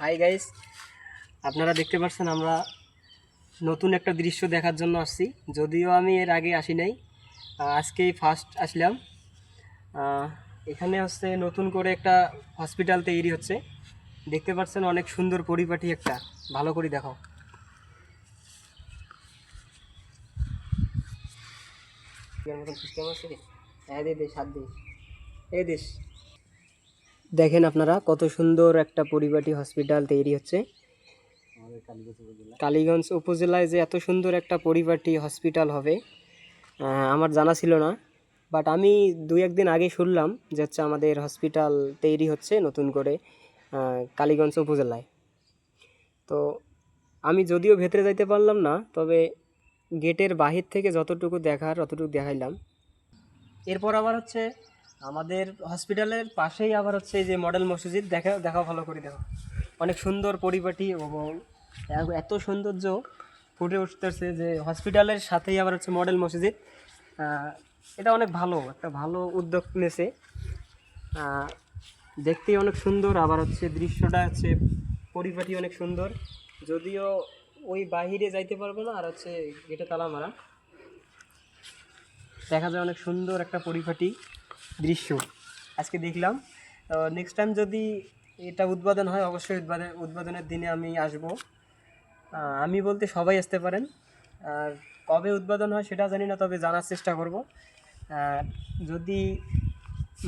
Hi guys, আপনারা দেখতে পাচ্ছেন আমরা নতুন একটা দৃশ্য দেখার জন্য আসছি। যদিও আমি এর আগে আসি নাই, আজকেই ফার্স্ট আসলাম। আহ, এখানে হচ্ছে নতুন করে একটা হসপিটাল তৈরি হচ্ছে। দেখতে পাচ্ছেন অনেক সুন্দর পরিপাটি একটা। ভালো করে দেখাও। এর মতন সিস্টেম আছে। হ্যাঁ, দে দে সাত দিস, এই দিস। দেখেন আপনারা কত সুন্দর একটা পরিপাটি হসপিটাল তৈরি হচ্ছে কালীগঞ্জ উপজেলায়। যে এত সুন্দর একটা পরিপাটি হসপিটাল হবে আমার জানা ছিল না। বাট আমি দুই একদিন আগে শুনলাম যে হচ্ছে আমাদের হসপিটাল তৈরি হচ্ছে নতুন করে কালীগঞ্জ উপজেলায়। তো আমি যদিও ভেতরে যাইতে পারলাম না, তবে গেটের বাহির থেকে যতটুকু দেখার অতটুকু দেখাইলাম। এরপর আবার হচ্ছে আমাদের হসপিটালের পাশেই আবার হচ্ছে এই যে মডেল মসজিদ। দেখাও ভালো করে দেখো। অনেক সুন্দর পরিপাটি এবং এত সৌন্দর্য ফুটে উঠতেছে যে হসপিটালের সাথেই আবার হচ্ছে মডেল মসজিদ। এটা অনেক ভালো একটা ভালো উদ্যোগ নিয়েছে। দেখতেই অনেক সুন্দর, আবার হচ্ছে দৃশ্যটা হচ্ছে পরিপাটি অনেক সুন্দর। যদিও ওই বাহিরে যাইতে পারবো না, আর হচ্ছে গেটে তালা মারা। দেখা যায় অনেক সুন্দর একটা পরিপাটি দৃশ্য আজকে দেখলাম। নেক্সট টাইম যদি এটা উদ্বোধন হয়, অবশ্যই উদ্বোধনের দিনে আমি আসব। আমি বলতে সবাই আসতে পারেন। আর কবে উদ্বোধন হয় সেটা জানি না, তবে জানার চেষ্টা করব। যদি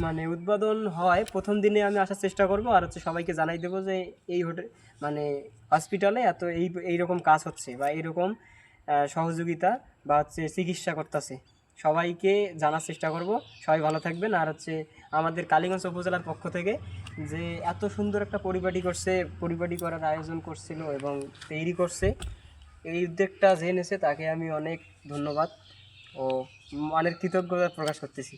মানে উদ্বোধন হয় প্রথম দিনে আমি আসার চেষ্টা করব, আর হচ্ছে সবাইকে জানাই দেবো যে এই হোটেল মানে হসপিটালে এত এইরকম কাজ হচ্ছে বা এইরকম সহযোগিতা বা হচ্ছে চিকিৎসা করতেছে। সবাইকে জানার চেষ্টা করব। সবাই ভালো থাকবেন। আর হচ্ছে আমাদের কালীগঞ্জ উপজেলার পক্ষ থেকে যে এত সুন্দর একটা পরিপাটি করার আয়োজন করছিল এবং তৈরি করছে, এই উদ্যোগটা যে নেছে তাকে আমি অনেক ধন্যবাদ ও অনেক কৃতজ্ঞতা প্রকাশ করতেছি।